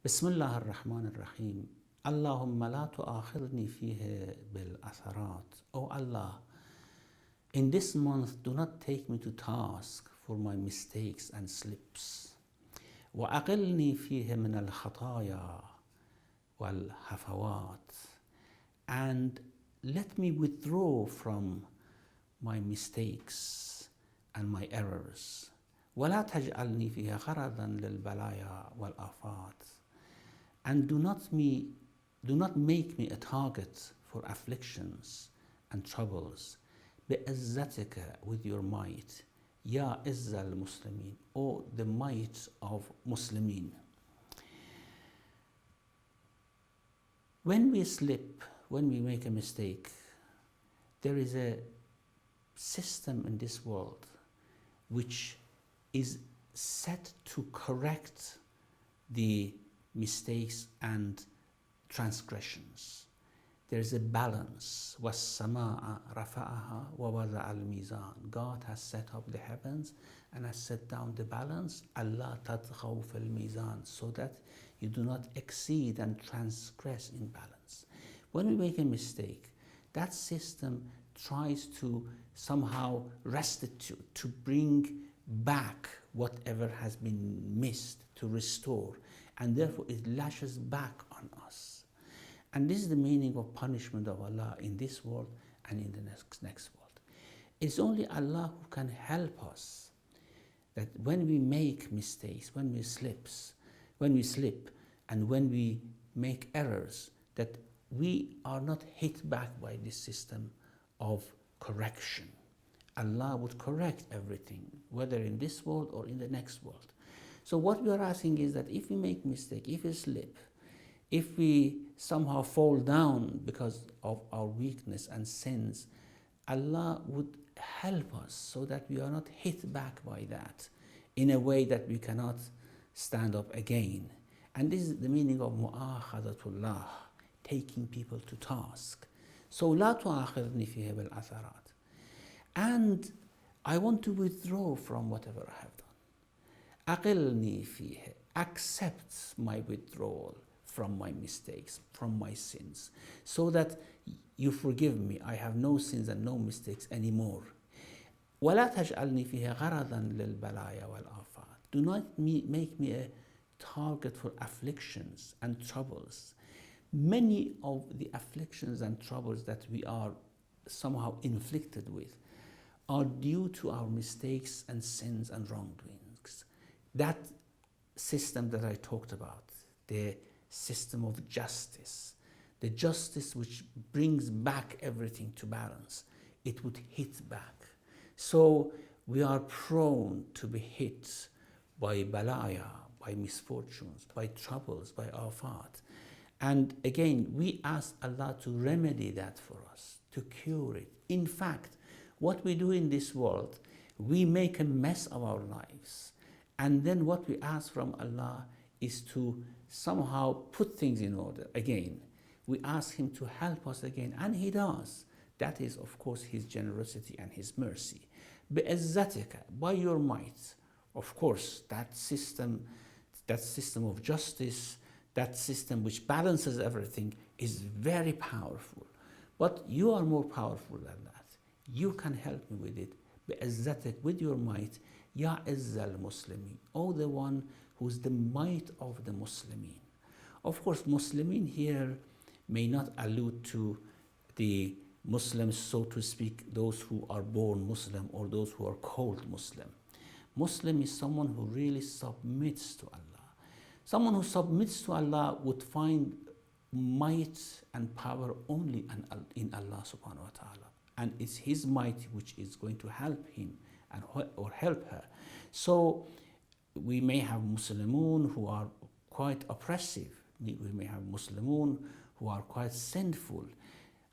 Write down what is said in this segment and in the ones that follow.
بسم الله الرحمن الرحيم. اللهم لا تؤاخذني فيه بالأثرات. Oh Allah, in this month do not take me to task for my mistakes and slips. وأقلني فيه من الخطايا والهفوات. And let me withdraw from my mistakes and my errors. ولا تجعلني فيه غرضا للبلايا والآفات. And do not make me a target for afflictions and troubles. بِعِزَّتِكَ, with your might. Ya Izz al-Muslimin, O the might of Muslimin. When we slip, when we make a mistake, there is a system in this world which is set to correct the mistakes and transgressions. There is a balance. وَالسَّمَاءَ رَفَعَهَا وَوَضَعَ الْمِيزَانَ. God has set up the heavens and has set down the balance. أَلَّا تَطْغَوْا فِي الْمِيزَانِ, so that you do not exceed and transgress in balance. When we make a mistake, that system tries to somehow restitute, to bring back whatever has been missed, to restore, and therefore it lashes back on us. And this is the meaning of punishment of Allah in this world and in the next world. It's only Allah who can help us, that when we make mistakes, when we slip, and when we make errors, that we are not hit back by this system of correction. Allah would correct everything, whether in this world or in the next world. So what we are asking is that if we make mistake, if we slip, if we somehow fall down because of our weakness and sins, Allah would help us so that we are not hit back by that in a way that we cannot stand up again. And this is the meaning of mu'akhadatullah, taking people to task. So لا تؤاخذني فيه بالأثرات. And I want to withdraw from whatever I have done. أقلني فيه, accept my withdrawal from my mistakes, from my sins, so that you forgive me. I have no sins and no mistakes anymore. ولا تجعلني فيه غرضا للبلايا والآفات. Do not make me a target for afflictions and troubles. Many of the afflictions and troubles that we are somehow inflicted with are due to our mistakes and sins and wrongdoings. That system that I talked about, the system of justice, the justice which brings back everything to balance, it would hit back. So we are prone to be hit by balaya, by misfortunes, by troubles, by afat. And again, we ask Allah to remedy that for us, to cure it. In fact, what we do in this world, we make a mess of our lives. And then what we ask from Allah is to somehow put things in order again. We ask Him to help us again, and He does. That is, of course, His generosity and His mercy. بِعِزَّتِكَ, by your might. Of course, that system of justice, that system which balances everything is very powerful. But you are more powerful than that. You can help me with it. بِعِزَّتِكَ, with your might. Ya Izz al-Muslimin, O the one who's the might of the Muslimin. Of course, Muslimin here may not allude to the Muslims, so to speak, those who are born Muslim or those who are called Muslim. Muslim is someone who really submits to Allah. Someone who submits to Allah would find might and power only in Allah subhanahu wa ta'ala. And it's His might which is going to help him or help her. So we may have Muslimun who are quite oppressive. We may have Muslimun who are quite sinful.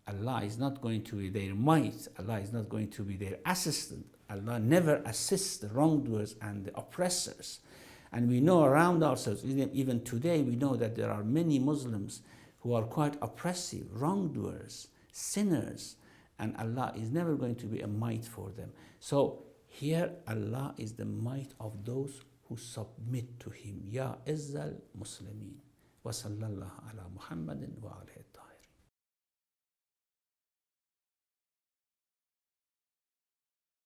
Allah is not going to be their might. Allah is not going to be their assistant. Allah never assists the wrongdoers and the oppressors. And we know around ourselves, even today, we know that there are many Muslims who are quite oppressive, wrongdoers, sinners, and Allah is never going to be a might for them. So here Allah is the might of those who submit to Him. Ya Izz al-Muslimin. وصلى الله على محمد وآله الطاهرين.